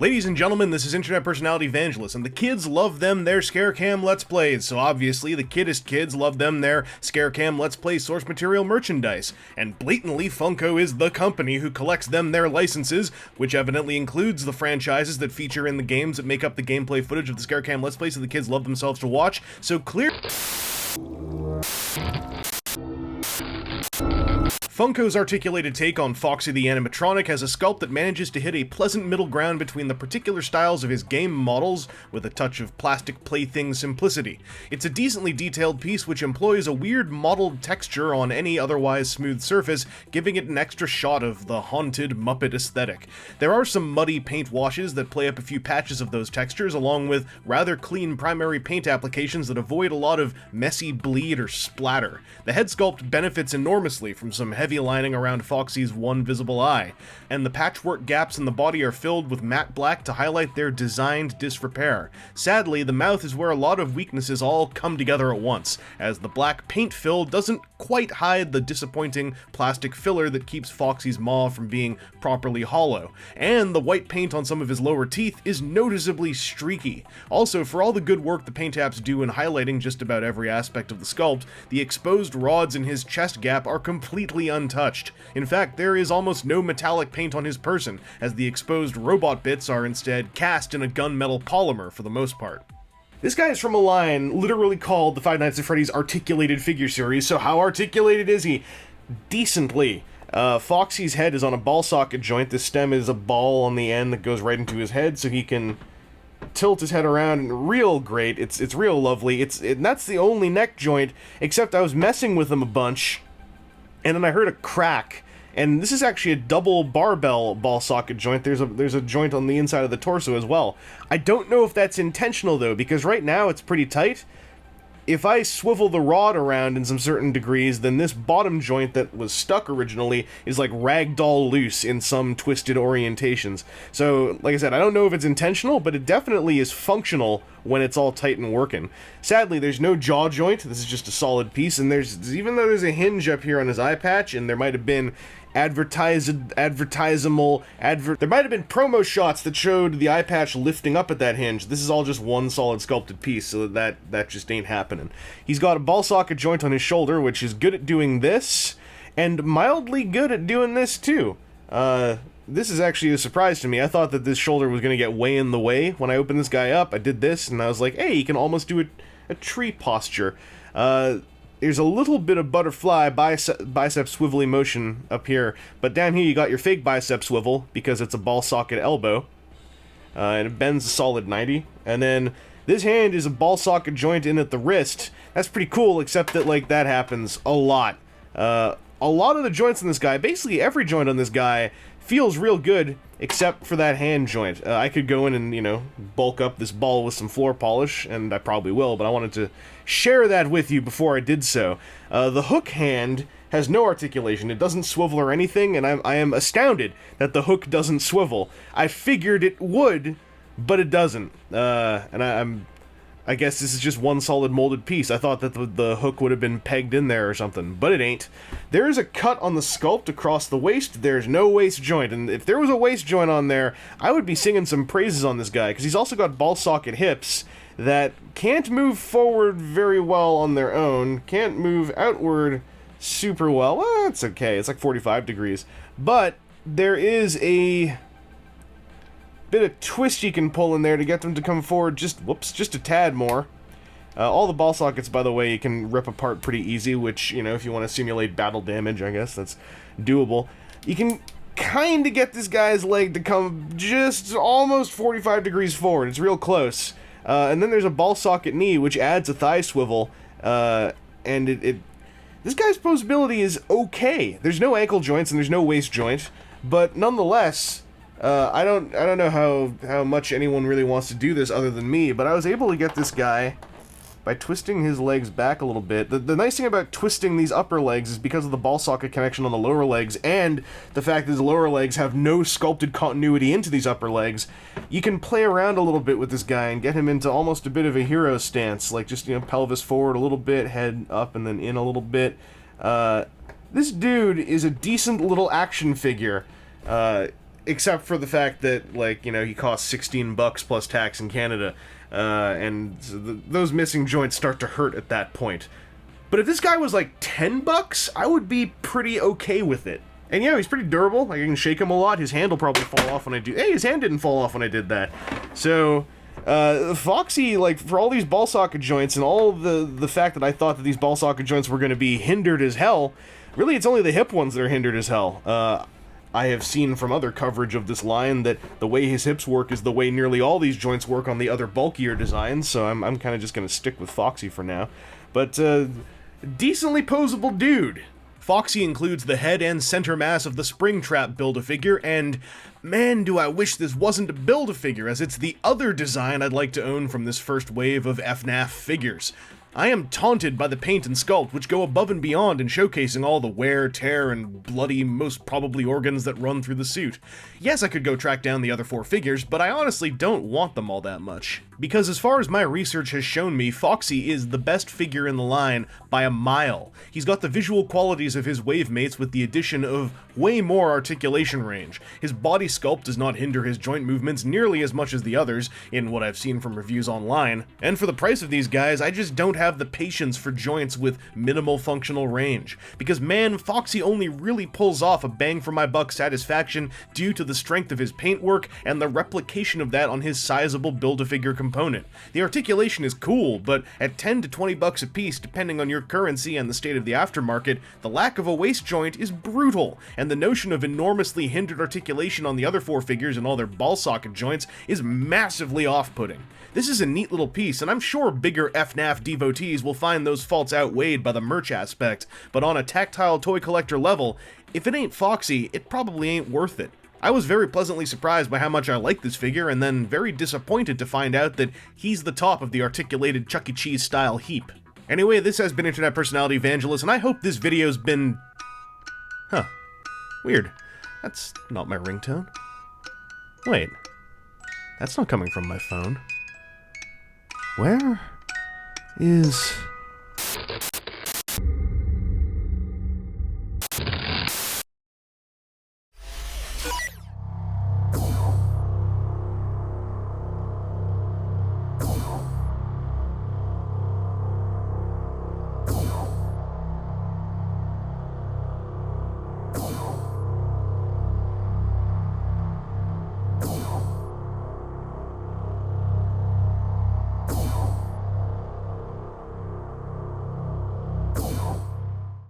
Ladies and gentlemen, this is internet personality Vangelus, and the kids love them their Scarecam Let's Plays, so obviously the kiddest kids love them their Scarecam Let's Play source material merchandise, and blatantly Funko is the company who collects them their licenses, which evidently includes the franchises that feature in the games that make up the gameplay footage of the Scarecam Let's Play so the kids love themselves to watch, so clear... Funko's articulated take on Foxy the animatronic has a sculpt that manages to hit a pleasant middle ground between the particular styles of his game models, with a touch of plastic plaything simplicity. It's a decently detailed piece which employs a weird mottled texture on any otherwise smooth surface, giving it an extra shot of the haunted Muppet aesthetic. There are some muddy paint washes that play up a few patches of those textures, along with rather clean primary paint applications that avoid a lot of messy bleed or splatter. The head sculpt benefits enormously from some heavy lining around Foxy's one visible eye, and the patchwork gaps in the body are filled with matte black to highlight their designed disrepair. Sadly, the mouth is where a lot of weaknesses all come together at once, as the black paint fill doesn't quite hide the disappointing plastic filler that keeps Foxy's maw from being properly hollow, and the white paint on some of his lower teeth is noticeably streaky. Also, for all the good work the paint apps do in highlighting just about every aspect of the sculpt, the exposed rods in his chest gap are completely untouched. In fact, there is almost no metallic paint on his person, as the exposed robot bits are instead cast in a gunmetal polymer for the most part. This guy is from a line literally called the Five Nights at Freddy's Articulated Figure Series, so how articulated is he? Decently. Foxy's head is on a ball socket joint. This stem is a ball on the end that goes right into his head, so he can tilt his head around, and real great. It's real lovely. And that's the only neck joint, except I was messing with him a bunch, and then I heard a crack. And this is actually a double barbell ball socket joint. There's a joint on the inside of the torso as well. I don't know if that's intentional though, because right now it's pretty tight. If I swivel the rod around in some certain degrees, then this bottom joint that was stuck originally is like ragdoll loose in some twisted orientations. So, like I said, I don't know if it's intentional, but it definitely is functional when it's all tight and working. Sadly, there's no jaw joint. This is just a solid piece, and even though there's a hinge up here on his eye patch, and there might have been there might have been promo shots that showed the eye patch lifting up at that hinge. This is all just one solid sculpted piece, so that just ain't happening. He's got a ball socket joint on his shoulder, which is good at doing this, and mildly good at doing this too. This is actually a surprise to me. I thought that this shoulder was going to get way in the way. When I opened this guy up, I did this, and I was like, hey, he can almost do a tree posture. There's a little bit of butterfly bicep swivelly motion up here, but down here you got your fake bicep swivel, because it's a ball socket elbow, and it bends a solid 90, and then this hand is a ball socket joint in at the wrist. That's pretty cool, except that, like, that happens a lot. A lot of the joints on this guy, basically every joint on this guy, feels real good, except for that hand joint. I could go in and, bulk up this ball with some floor polish, and I probably will, but I wanted to share that with you before I did so. The hook hand has no articulation. It doesn't swivel or anything, and I am astounded that the hook doesn't swivel. I figured it would, but it doesn't. And I guess this is just one solid molded piece. I thought that the hook would have been pegged in there or something, but it ain't. There is a cut on the sculpt across the waist. There's no waist joint, and if there was a waist joint on there, I would be singing some praises on this guy, because he's also got ball socket hips that can't move forward very well on their own, can't move outward super well. Well, it's okay. It's like 45 degrees. But there is a bit of twist you can pull in there to get them to come forward just a tad more. All the ball sockets, by the way, you can rip apart pretty easy, which, if you want to simulate battle damage, I guess that's doable. You can kind of get this guy's leg to come just almost 45 degrees forward. It's real close. And then there's a ball socket knee, which adds a thigh swivel, and this guy's posability is okay. There's no ankle joints and there's no waist joint, but nonetheless, I don't know how much anyone really wants to do this other than me, but I was able to get this guy by twisting his legs back a little bit. The nice thing about twisting these upper legs is because of the ball socket connection on the lower legs, and the fact that his lower legs have no sculpted continuity into these upper legs, you can play around a little bit with this guy and get him into almost a bit of a hero stance, like just, pelvis forward a little bit, head up and then in a little bit. This dude is a decent little action figure. except for the fact that, like, you know, he costs $16 plus tax in Canada, and those missing joints start to hurt at that point. But if this guy was like $10, I would be pretty okay with it. And yeah, he's pretty durable. Like, I can shake him a lot. His hand will probably fall off when I do. Hey, his hand didn't fall off when I did that. So, Foxy, like, for all these ball socket joints and all the fact that I thought that these ball socket joints were going to be hindered as hell, really, it's only the hip ones that are hindered as hell. I have seen from other coverage of this line that the way his hips work is the way nearly all these joints work on the other bulkier designs, so I'm kind of just going to stick with Foxy for now. But, decently posable dude. Foxy includes the head and center mass of the Springtrap Build-A-Figure, and man, do I wish this wasn't a Build-A-Figure, as it's the other design I'd like to own from this first wave of FNAF figures. I am taunted by the paint and sculpt, which go above and beyond in showcasing all the wear, tear, and bloody, most probably organs that run through the suit. Yes, I could go track down the other 4 figures, but I honestly don't want them all that much. Because as far as my research has shown me, Foxy is the best figure in the line by a mile. He's got the visual qualities of his wave mates with the addition of way more articulation range. His body sculpt does not hinder his joint movements nearly as much as the others, in what I've seen from reviews online. And for the price of these guys, I just don't have the patience for joints with minimal functional range. Because man, Foxy only really pulls off a bang for my buck satisfaction due to the strength of his paintwork and the replication of that on his sizable Build-A-Figure component. The articulation is cool, but at $10 to $20 a piece, depending on your currency and the state of the aftermarket, the lack of a waist joint is brutal, and the notion of enormously hindered articulation on the other 4 figures and all their ball socket joints is massively off-putting. This is a neat little piece, and I'm sure bigger FNAF devotees will find those faults outweighed by the merch aspect, but on a tactile toy collector level, if it ain't Foxy, it probably ain't worth it. I was very pleasantly surprised by how much I like this figure, and then very disappointed to find out that he's the top of the articulated Chuck E. Cheese style heap. Anyway, this has been Internet Personality Vangelus, and I hope this video's been... Huh. Weird. That's not my ringtone. Wait. That's not coming from my phone. Where is...